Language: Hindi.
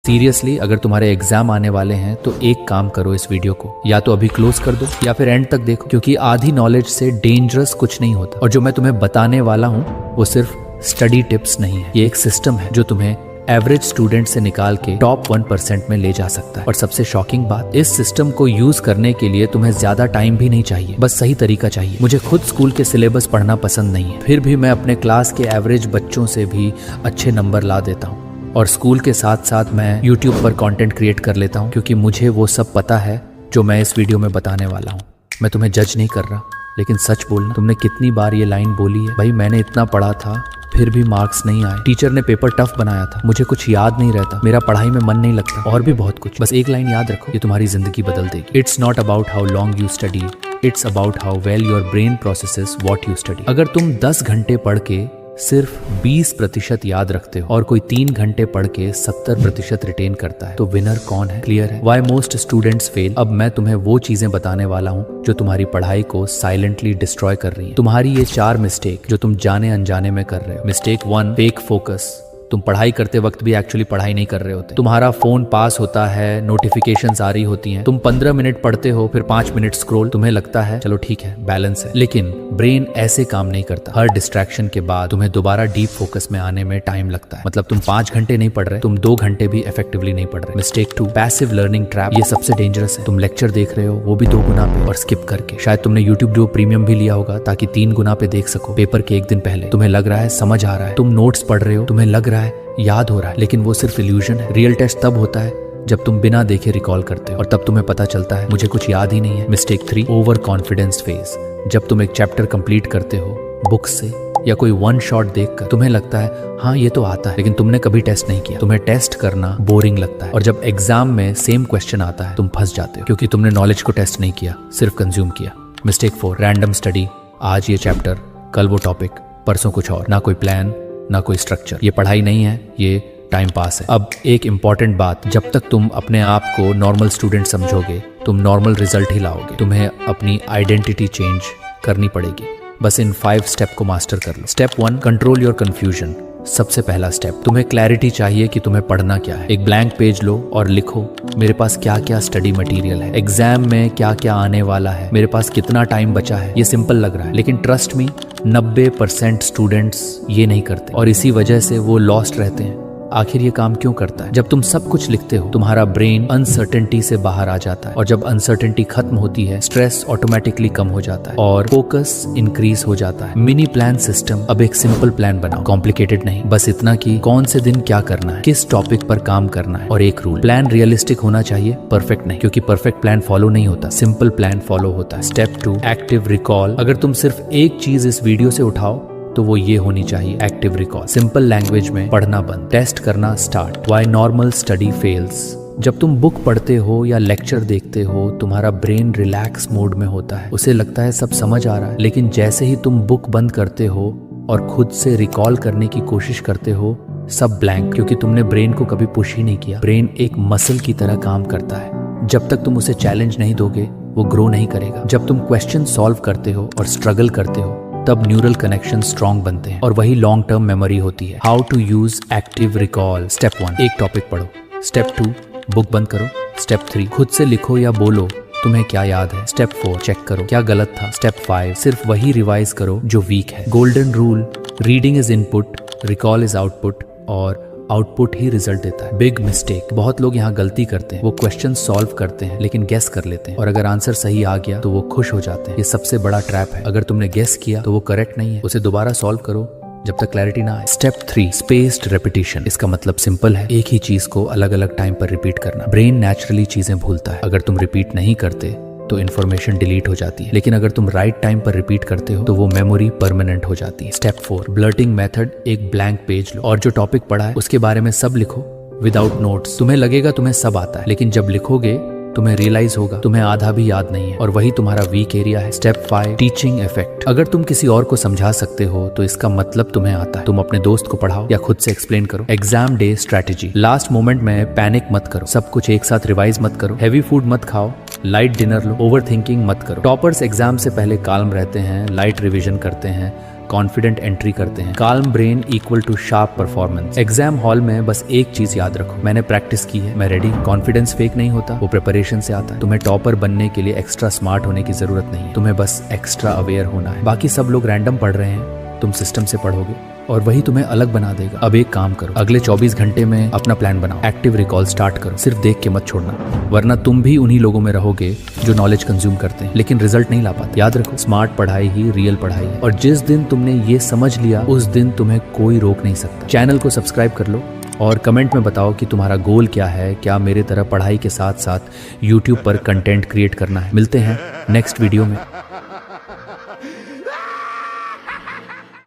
सीरियसली अगर तुम्हारे एग्जाम आने वाले हैं तो एक काम करो, इस वीडियो को या तो अभी क्लोज कर दो या फिर एंड तक देखो, क्योंकि आधी नॉलेज से डेंजरस कुछ नहीं होता। और जो मैं तुम्हें बताने वाला हूँ वो सिर्फ स्टडी टिप्स नहीं है, ये एक सिस्टम है जो तुम्हें एवरेज स्टूडेंट से निकाल के टॉप 1% में ले जा सकता है। और सबसे शॉकिंग बात, इस सिस्टम को यूज करने के लिए तुम्हें ज्यादा टाइम भी नहीं चाहिए, बस सही तरीका चाहिए। मुझे खुद स्कूल के सिलेबस पढ़ना पसंद नहीं है, फिर भी मैं अपने क्लास के एवरेज बच्चों से भी अच्छे नंबर ला देता हूँ। और स्कूल के साथ साथ मैं YouTube पर कंटेंट क्रिएट कर लेता हूँ, क्योंकि मुझे वो सब पता है जो मैं इस वीडियो में बताने वाला हूँ। मैं तुम्हें जज नहीं कर रहा, लेकिन सच बोलना, तुमने कितनी बार ये लाइन बोली है, भाई मैंने इतना पढ़ा था फिर भी मार्क्स नहीं आए, टीचर ने पेपर टफ बनाया था, मुझे कुछ याद नहीं रहता, मेरा पढ़ाई में मन नहीं लगता, और भी बहुत कुछ। बस एक लाइन याद रखो, ये तुम्हारी जिंदगी बदल देगी। It's not about how long you study, it's about how well your brain processes what you study. अगर तुम 10 घंटे पढ़ के सिर्फ 20% याद रखते हो और कोई 3 घंटे पढ़ के 70% रिटेन करता है, तो विनर कौन है? क्लियर है? Why most students fail. अब मैं तुम्हें वो चीजें बताने वाला हूँ जो तुम्हारी पढ़ाई को साइलेंटली डिस्ट्रॉय कर रही है। तुम्हारी ये 4 मिस्टेक जो तुम जाने अनजाने में कर रहे हो। Mistake 1, fake focus. तुम पढ़ाई करते वक्त भी एक्चुअली पढ़ाई नहीं कर रहे होते। तुम्हारा फोन पास होता है, नोटिफिकेशंस आ रही होती हैं, तुम 15 मिनट पढ़ते हो, फिर 5 मिनट स्क्रॉल, तुम्हें लगता है चलो ठीक है बैलेंस है, लेकिन ब्रेन ऐसे काम नहीं करता। हर डिस्ट्रैक्शन के बाद तुम्हें दोबारा डीप फोकस में आने में टाइम लगता है। मतलब तुम 5 घंटे नहीं पढ़ रहे, तुम 2 घंटे भी इफेक्टिवली नहीं पढ़ रहे। Mistake 2, passive learning trap. ये सबसे डेंजरस है। तुम लेक्चर देख रहे हो, वो भी 2 गुना पे और स्किप करके। शायद तुमने यूट्यूब Duo प्रीमियम भी लिया होगा ताकि 3 गुना पे देख सको पेपर के एक दिन पहले। तुम्हें लग रहा है समझ आ रहा है, तुम नोट्स पढ़ रहे हो, तुम्हें लग रहा है याद हो रहा है, लेकिन वो सिर्फ इल्यूजन है। रियल टेस्ट तब होता है जब तुम बिना देखे रिकॉल करते हो, और तब तुम्हें पता चलता है मुझे कुछ याद ही नहीं है। Mistake 3, over confidence phase. जब तुम एक चैप्टर कंप्लीट करते हो बुक से या कोई 1 शॉट देखकर, तुम्हें लगता है हाँ ये तो आता है, लेकिन तुमने कभी टेस्ट नहीं किया। तुम्हें टेस्ट करना बोरिंग लगता है, और जब एग्जाम में सेम क्वेश्चन आता है तुम फंस जाते हो, क्योंकि तुमने नॉलेज को टेस्ट नहीं किया, सिर्फ कंज्यूम किया। Mistake 4, random study. आज ये चैप्टर, कल वो टॉपिक, परसों कुछ और। ना कोई प्लान, ना कोई स्ट्रक्चर। ये पढ़ाई नहीं है, ये टाइम पास है। अब एक इंपॉर्टेंट बात, जब तक तुम अपने आप को नॉर्मल स्टूडेंट समझोगे, तुम नॉर्मल रिजल्ट ही लाओगे। तुम्हें अपनी आइडेंटिटी चेंज करनी पड़ेगी। बस इन 5 स्टेप को मास्टर कर लो। Step 1, control your confusion. सबसे पहला स्टेप, तुम्हें क्लैरिटी चाहिए कि तुम्हें पढ़ना क्या है। एक ब्लैंक पेज लो और लिखो मेरे पास क्या क्या स्टडी मटेरियल है, एग्जाम में क्या क्या आने वाला है, मेरे पास कितना टाइम बचा है। ये सिंपल लग रहा है, लेकिन ट्रस्ट मी 90% स्टूडेंट्स ये नहीं करते, और इसी वजह से वो लॉस्ट रहते हैं। आखिर ये काम क्यों करता है? जब तुम सब कुछ लिखते हो, तुम्हारा ब्रेन अनसर्टेनिटी से बाहर आ जाता है, और जब अनसर्टेनिटी खत्म होती है, स्ट्रेस ऑटोमेटिकली कम हो जाता है और फोकस इंक्रीज हो जाता है। Mini plan system. अब एक सिंपल प्लान बनाओ, कॉम्प्लिकेटेड नहीं, बस इतना कि कौन से दिन क्या करना है, किस टॉपिक पर काम करना है, और एक रूल, प्लान रियलिस्टिक होना चाहिए, परफेक्ट नहीं, क्योंकि परफेक्ट प्लान फॉलो नहीं होता, सिंपल प्लान फॉलो होता है। Step 2, active recall. अगर तुम सिर्फ एक चीज इस वीडियो से उठाओ तो वो ये होनी चाहिए, एक्टिव रिकॉल। सिंपल लैंग्वेज में पढ़ना बंद, टेस्ट करना start. Why normal study fails. जब तुम बुक पढ़ते हो या लेक्चर देखते हो, तुम्हारा ब्रेन रिलैक्स मोड में होता है, उसे लगता है सब समझ आ रहा है, लेकिन जैसे ही तुम बुक बंद करते हो और खुद से रिकॉल करने की कोशिश करते हो, सब ब्लैंक, क्योंकि तुमने ब्रेन को कभी पुश ही नहीं किया। ब्रेन एक मसल की तरह काम करता है, जब तक तुम उसे चैलेंज नहीं दोगे वो ग्रो नहीं करेगा। जब तुम क्वेश्चन सॉल्व करते हो और स्ट्रगल करते हो, तब न्यूरल कनेक्शन स्ट्रॉन्ग बनते हैं, और वही लॉन्ग टर्म मेमोरी होती है। How to use active recall. Step 1, एक टॉपिक पढ़ो। स्टेप 2, बुक बंद करो। स्टेप 3, खुद से लिखो या बोलो तुम्हें क्या याद है। स्टेप 4, चेक करो क्या गलत था। स्टेप 5, सिर्फ वही रिवाइज करो जो वीक है। Golden rule, reading is input, recall is output, और आउटपुट ही रिजल्ट देता है। Big mistake. बहुत लोग यहाँ गलती करते हैं, वो क्वेश्चन सॉल्व करते हैं लेकिन गेस कर लेते हैं, और अगर आंसर सही आ गया तो वो खुश हो जाते हैं। ये सबसे बड़ा ट्रैप है। अगर तुमने गेस किया तो वो करेक्ट नहीं है, उसे दोबारा सॉल्व करो जब तक क्लैरिटी ना आए। Step 3, spaced repetition. इसका मतलब सिंपल है, एक ही चीज को अलग अलग टाइम पर रिपीट करना। ब्रेन नेचुरली चीजें भूलता है, अगर तुम रिपीट नहीं करते तो इन्फॉर्मेशन डिलीट हो जाती है, लेकिन अगर तुम राइट टाइम पर रिपीट करते हो तो वो मेमोरी परमानेंट हो जाती है। Step 4, blurting method. एक ब्लैंक पेज लो और जो टॉपिक पढ़ा है उसके बारे में सब लिखो विदाउट नोट्स। तुम्हें लगेगा तुम्हें सब आता है, लेकिन जब लिखोगे तुम्हें रियलाइज होगा तुम्हें आधा भी याद नहीं है, और वही तुम्हारा वीक एरिया है। Step 5, teaching effect. अगर तुम किसी और को समझा सकते हो तो इसका मतलब तुम्हें आता है। तुम अपने दोस्त को पढ़ाओ या खुद से एक्सप्लेन करो। Exam day strategy. Last moment में पैनिक मत करो, सब कुछ एक साथ रिवाइज मत करो, हैवी फूड मत खाओ, लाइट डिनर लो, ओवर थिंकिंग मत करो। टॉपर्स एग्जाम से पहले काल्म रहते हैं, लाइट रिविजन करते हैं, कॉन्फिडेंट एंट्री करते हैं। Calm brain equal to sharp performance. Exam hall में बस एक चीज याद रखो, मैंने प्रैक्टिस की है, मैं रेडी। कॉन्फिडेंस फेक नहीं होता, वो प्रिपरेशन से आता है। तुम्हें टॉपर बनने के लिए एक्स्ट्रा स्मार्ट होने की जरूरत नहीं है, तुम्हें बस एक्स्ट्रा अवेयर होना है। बाकी सब लोग रैंडम पढ़ रहे हैं, तुम सिस्टम से पढ़ोगे और वही तुम्हें अलग बना देगा। अब एक काम करो, अगले 24 घंटे में अपना प्लान बनाओ, एक्टिव रिकॉल स्टार्ट करो, सिर्फ देख के मत छोड़ना, वरना तुम भी उन्हीं लोगों में रहोगे जो नॉलेज कंज्यूम करते हैं लेकिन रिजल्ट नहीं ला पाते। याद रखो, स्मार्ट पढ़ाई ही रियल पढ़ाई है, और जिस दिन तुमने ये समझ लिया उस दिन तुम्हें कोई रोक नहीं सकता। चैनल को सब्सक्राइब कर लो और कमेंट में बताओ कि तुम्हारा गोल क्या है। क्या मेरे तरह पढ़ाई के साथ साथ यूट्यूब पर कंटेंट क्रिएट करना है? मिलते हैं नेक्स्ट वीडियो में।